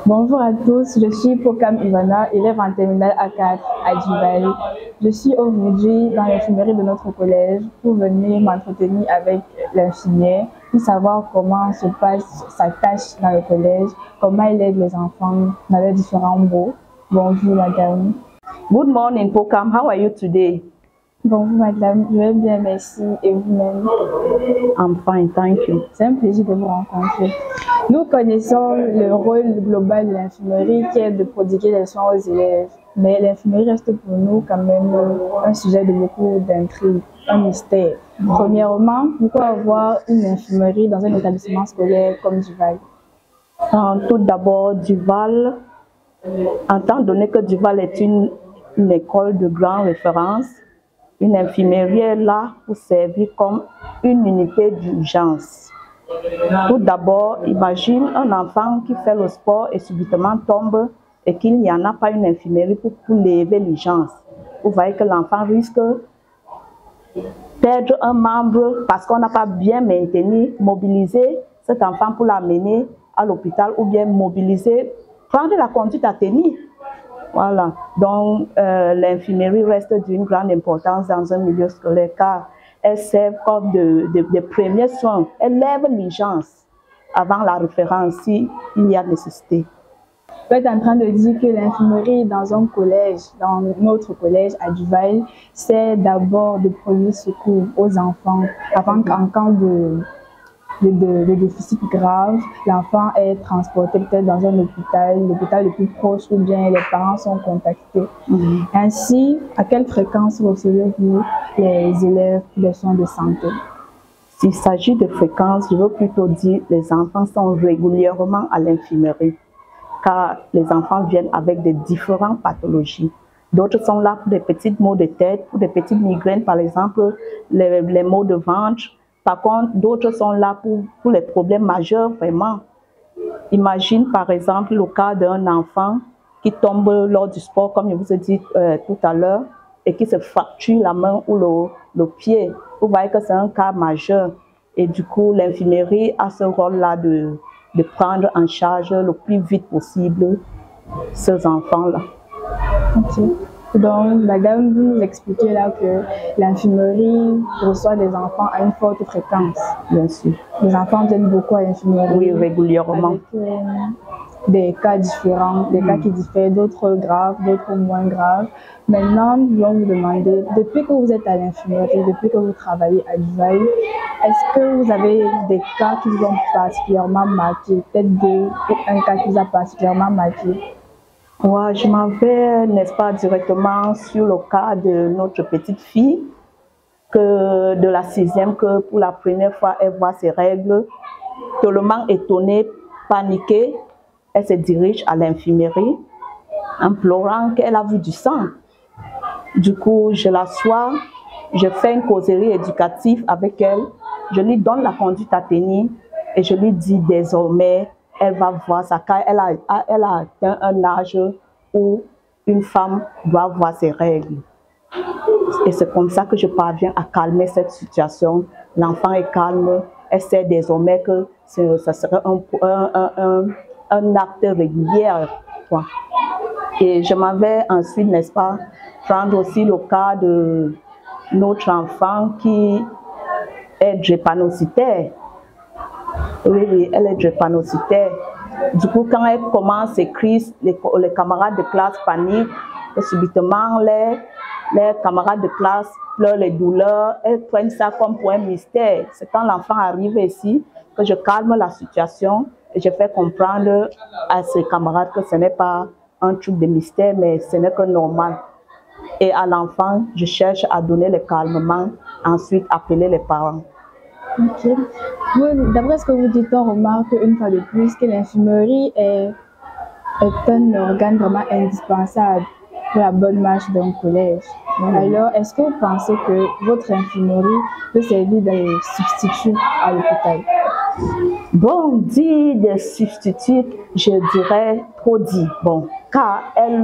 Bonjour à tous, je suis Pokam Ivana, élève en terminale A4 à Dubaï. Je suis aujourd'hui dans l'infirmerie de notre collège pour venir m'entretenir avec l'infirmière pour savoir comment se passe sa tâche dans le collège, comment elle aide les enfants dans leurs différents bouts. Bonjour madame. Good morning, Pokam. How are you today? Bonjour madame, je vais bien, merci. Et vous-même? I'm fine, thank you. C'est un plaisir de vous rencontrer. Nous connaissons le rôle global de l'infirmerie qui est de prodiguer les soins aux élèves. Mais l'infirmerie reste pour nous quand même un sujet de beaucoup d'intrigue, un mystère. Premièrement, pourquoi avoir une infirmerie dans un établissement scolaire comme Duval? Tout d'abord, Duval, étant donné que Duval est une école de grande référence, une infirmerie est là pour servir comme une unité d'urgence. Tout d'abord, imagine un enfant qui fait le sport et subitement tombe et qu'il n'y en a pas une infirmerie pour lever l'urgence. Vous voyez que l'enfant risque de perdre un membre parce qu'on n'a pas bien maintenu, mobiliser cet enfant pour l'amener à l'hôpital ou bien mobiliser, prendre la conduite à tenir. Voilà, donc l'infirmerie reste d'une grande importance dans un milieu scolaire car elle sert comme de premiers soins. Elle lève l'urgence avant la référence s'il y a nécessité. Vous êtes en train de dire que l'infirmerie dans un collège, dans notre collège à Dubaï, c'est d'abord de premier secours aux enfants avant qu'en cas de déficit grave, l'enfant est transporté peut-être dans un hôpital, l'hôpital le plus proche ou bien les parents sont contactés. Ainsi, à quelle fréquence recevez-vous les élèves pour les soins de santé? S'il s'agit de fréquence, je veux plutôt dire que les enfants sont régulièrement à l'infirmerie car les enfants viennent avec des différentes pathologies. D'autres sont là pour des petites maux de tête, pour des petites migraines par exemple, les maux de ventre. Par contre, d'autres sont là pour les problèmes majeurs vraiment. Imagine par exemple le cas d'un enfant qui tombe lors du sport, comme je vous ai dit tout à l'heure, et qui se fracture la main ou le pied. Vous voyez que c'est un cas majeur. Et du coup, l'infirmerie a ce rôle-là de prendre en charge le plus vite possible ces enfants-là. Okay. Donc, madame, vous nous expliquez là que l'infirmerie reçoit des enfants à une forte fréquence. Bien sûr. Les enfants viennent beaucoup à l'infirmerie. Oui, régulièrement. Avec des cas différents, des cas qui diffèrent, d'autres graves, d'autres moins graves. Maintenant, nous allons vous demander, depuis que vous êtes à l'infirmerie, depuis que vous travaillez à Dubaï, est-ce que vous avez des cas qui vous ont particulièrement marqué, peut-être un cas qui vous a particulièrement marqué? Ouais, je m'en vais, n'est-ce pas, directement sur le cas de notre petite fille, que de la 6e, que pour la première fois, elle voit ses règles. Tellement étonnée, paniquée, elle se dirige à l'infirmerie en pleurant qu'elle a vu du sang. Du coup, je l'assois, je fais une causerie éducative avec elle, je lui donne la conduite à tenir et je lui dis désormais, elle va voir ça car elle a atteint un âge où une femme doit voir ses règles. Et c'est comme ça que je parviens à calmer cette situation. L'enfant est calme, elle sait désormais que ça serait un acte régulier. Quoi. Et je m'en vais ensuite, n'est-ce pas, prendre aussi le cas de notre enfant qui est drépanocytaire. Oui, elle est drépanocytaire. Du coup, quand elle commence ses crises, les camarades de classe paniquent, et subitement, les camarades de classe pleurent les douleurs, elles prennent ça comme pour un mystère. C'est quand l'enfant arrive ici que je calme la situation et je fais comprendre à ses camarades que ce n'est pas un truc de mystère, mais ce n'est que normal. Et à l'enfant, je cherche à donner le calmement, ensuite appeler les parents. Ok. D'après ce que vous dites, on remarque une fois de plus que l'infirmerie est un organe vraiment indispensable pour la bonne marche d'un collège. Alors, est-ce que vous pensez que votre infirmerie peut servir de substitut à l'hôpital? Bon, dit de substitut, je dirais trop dit. Bon, car elle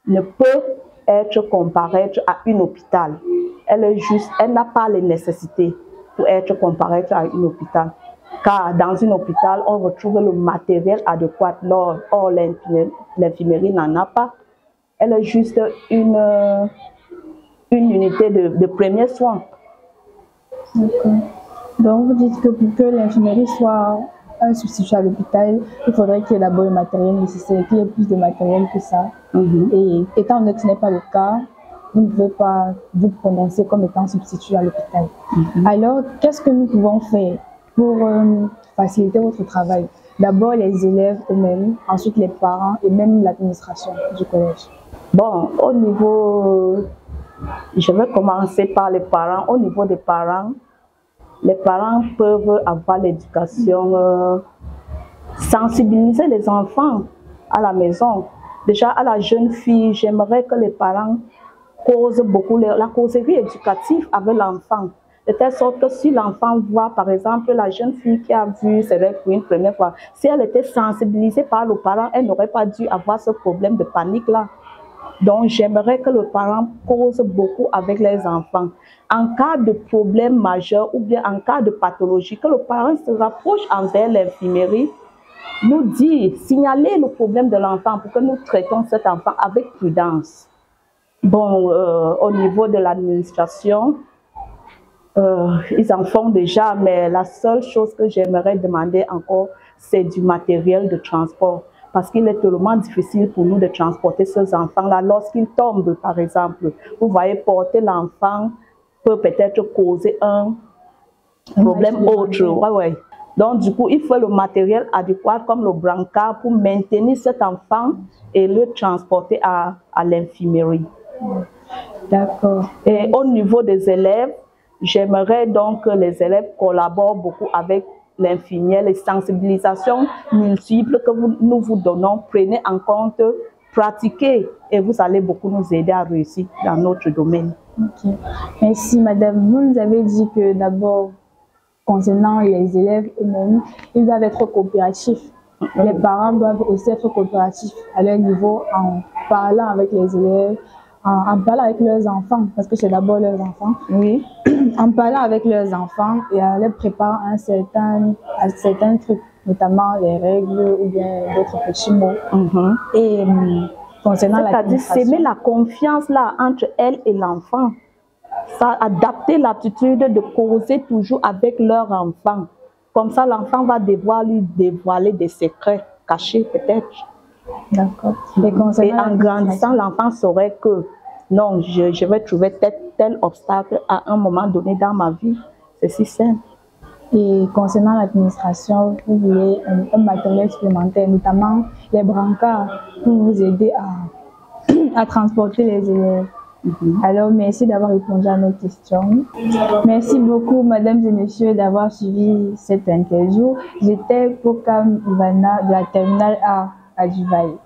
ne peut être comparée à un hôpital. Elle n'a pas les nécessités pour être comparée à un hôpital. car dans un hôpital, on retrouve le matériel adéquat. Or, l'infirmerie n'en a pas. Elle est juste une unité de premiers soins. D'accord. Donc, vous dites que pour que l'infirmerie soit un substitut à l'hôpital, il faudrait qu'il y ait d'abord le matériel nécessaire, qu'il y ait plus de matériel que ça. Et étant donné que ce n'est pas le cas, vous ne pouvez pas vous prononcer comme étant substitut à l'hôpital. Alors, qu'est-ce que nous pouvons faire pour faciliter votre travail? D'abord les élèves eux-mêmes, ensuite les parents et même l'administration du collège. Bon, au niveau, je vais commencer par les parents. Au niveau des parents, les parents peuvent avoir l'éducation, sensibiliser les enfants à la maison. Déjà, à la jeune fille, j'aimerais que les parents causent beaucoup la causerie éducative avec l'enfant. De telle sorte que si l'enfant voit, par exemple, la jeune fille qui a vu ses règles pour une première fois, si elle était sensibilisée par le parent, elle n'aurait pas dû avoir ce problème de panique-là. Donc, j'aimerais que le parent cause beaucoup avec les enfants. En cas de problème majeur ou bien en cas de pathologie, que le parent se rapproche envers l'infirmerie, nous dire, signaler le problème de l'enfant pour que nous traitons cet enfant avec prudence. Bon, au niveau de l'administration, ils en font déjà, mais la seule chose que j'aimerais demander encore, c'est du matériel de transport. Parce qu'il est tellement difficile pour nous de transporter ces enfants-là lorsqu'ils tombent, par exemple. Vous voyez, porter l'enfant peut peut-être causer un problème autre. Ouais. Donc, du coup, il faut le matériel adéquat comme le brancard pour maintenir cet enfant et le transporter à l'infirmerie. D'accord. Et au niveau des élèves, j'aimerais donc que les élèves collaborent beaucoup avec l'infirmière, les sensibilisations multiples que nous vous donnons, prenez en compte, pratiquez et vous allez beaucoup nous aider à réussir dans notre domaine. Ok. Merci madame. Vous nous avez dit que d'abord, concernant les élèves eux-mêmes, ils doivent être coopératifs. Les parents doivent aussi être coopératifs à leur niveau en parlant avec les élèves, en parlant avec leurs enfants, parce que c'est d'abord leurs enfants. Oui. En parlant avec leurs enfants et en leur préparant à certains trucs, notamment les règles ou bien d'autres petits mots. Et concernant c'est-à-dire s'aimer la confiance là entre elle et l'enfant. Ça, adapter l'aptitude de causer toujours avec leur enfant. Comme ça, l'enfant va devoir lui dévoiler des secrets cachés peut-être. D'accord. Et en grandissant, l'enfant saurait que non, je vais trouver tel obstacle à un moment donné dans ma vie. C'est si simple. Et concernant l'administration, vous voulez un matériel supplémentaire, notamment les brancards pour vous aider à transporter les élèves. Alors, merci d'avoir répondu à nos questions. Merci beaucoup, mesdames et messieurs, d'avoir suivi cette interview. J'étais Pokam Ivana de la terminale A à Dubaï.